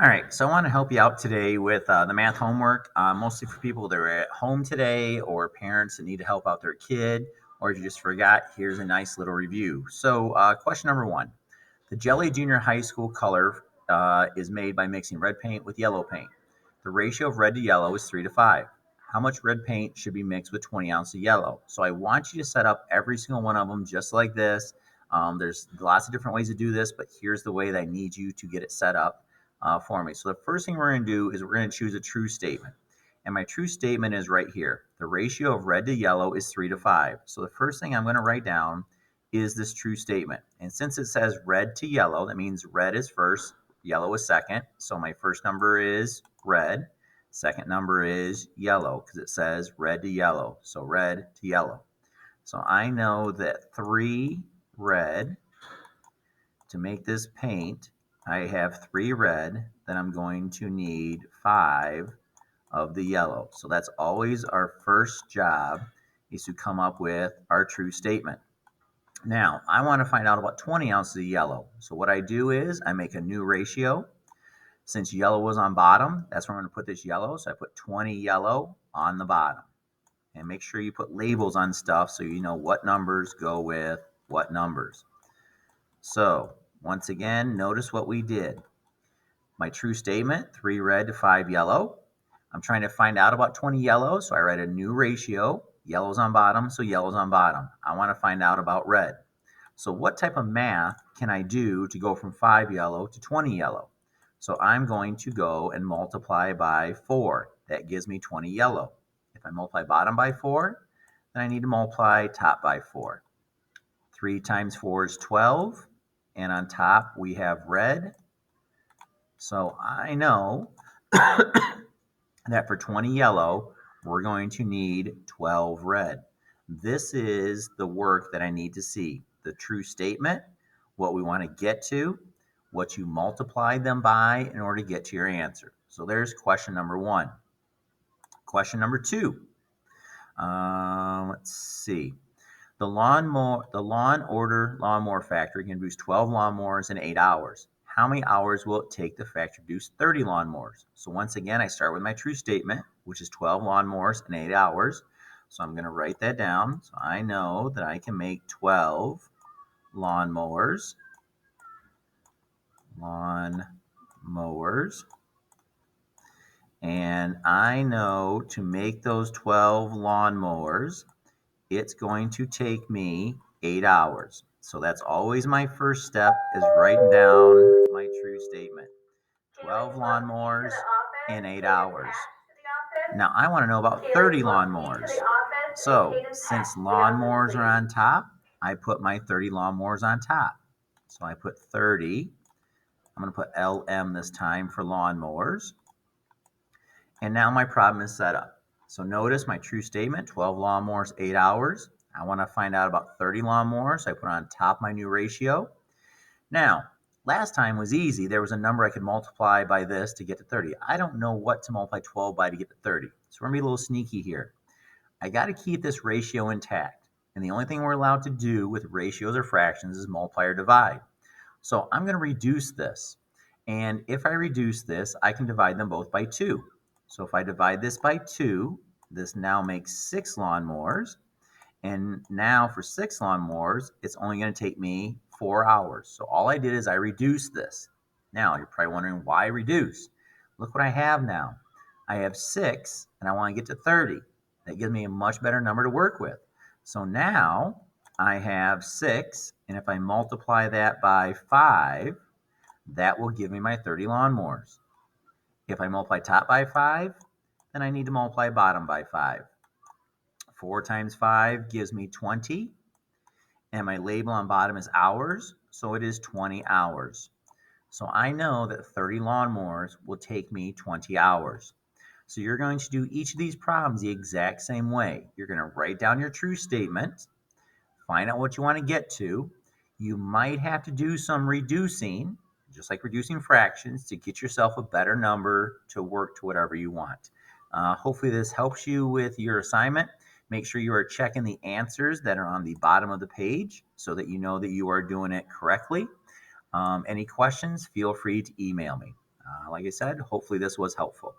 All right, so I want to help you out today with the math homework, mostly for people that are at home today or parents that need to help out their kid, or if you just forgot, here's a nice little review. So, question number one. The Jelly Junior High School color is made by mixing red paint with yellow paint. The ratio of red to yellow is 3 to 5. How much red paint should be mixed with 20 ounces of yellow? So I want you to set up every single one of them just like this. There's lots of different ways to do this, but here's the way that I need you to get it set up for me. So the first thing we're going to do is we're going to choose a true statement. And my true statement is right here. The ratio of red to yellow is 3 to 5. So the first thing I'm going to write down is this true statement. And since it says red to yellow, that means red is first, yellow is second. So my first number is red. Second number is yellow because it says red to yellow. So red to yellow. So I know that 3 red to make this paint, I have 3 red, then I'm going to need 5 of the yellow. So that's always our first job, is to come up with our true statement. Now, I want to find out about 20 ounces of yellow. So what I do is I make a new ratio. Since yellow was on bottom, that's where I'm going to put this yellow. So I put 20 yellow on the bottom. And make sure you put labels on stuff so you know what numbers go with what numbers. So once again, notice what we did. My true statement, 3 red to 5 yellow. I'm trying to find out about 20 yellow, so I write a new ratio. Yellow's on bottom, so yellow's on bottom. I want to find out about red. So what type of math can I do to go from 5 yellow to 20 yellow? So I'm going to go and multiply by 4. That gives me 20 yellow. If I multiply bottom by 4, then I need to multiply top by 4. 3 times 4 is 12, and on top we have red. So I know that for 20 yellow, we're going to need 12 red. This is the work that I need to see. The true statement, what we want to get to, what you multiplied them by in order to get to your answer. So there's question number one. Question number two. Let's see. The lawnmower factory can produce 12 lawnmowers in 8 hours. How many hours will it take the factory to produce 30 lawnmowers? So once again, I start with my true statement, which is 12 lawnmowers in 8 hours. So I'm going to write that down. So I know that I can make 12 lawnmowers. And I know to make those 12 lawnmowers, it's going to take me 8 hours. So that's always my first step, is writing down my true statement. 12 lawnmowers in 8 hours. Now I want to know about 30 lawnmowers. So since lawnmowers are on top, I put my 30 lawnmowers on top. So I put 30. I'm going to put LM this time for lawnmowers. And now my problem is set up. So notice my true statement, 12 lawnmowers, 8 hours. I want to find out about 30 lawnmowers. So I put on top my new ratio. Now, last time was easy. There was a number I could multiply by this to get to 30. I don't know what to multiply 12 by to get to 30. So we're going to be a little sneaky here. I got to keep this ratio intact. And the only thing we're allowed to do with ratios or fractions is multiply or divide. So I'm going to reduce this. And if I reduce this, I can divide them both by 2. So if I divide this by 2, this now makes 6 lawnmowers. And now for 6 lawnmowers, it's only going to take me 4 hours. So all I did is I reduced this. Now you're probably wondering why reduce. Look what I have now. I have 6 and I want to get to 30. That gives me a much better number to work with. So now I have 6, and if I multiply that by 5, that will give me my 30 lawnmowers. If I multiply top by 5, then I need to multiply bottom by 5. 4 times 5 gives me 20, and my label on bottom is hours, so it is 20 hours. So I know that 30 lawnmowers will take me 20 hours. So you're going to do each of these problems the exact same way. You're going to write down your true statement, find out what you want to get to. You might have to do some reducing, just like reducing fractions, to get yourself a better number to work to whatever you want. Hopefully this helps you with your assignment. Make sure you are checking the answers that are on the bottom of the page so that you know that you are doing it correctly. Any questions, feel free to email me. Like I said, hopefully this was helpful.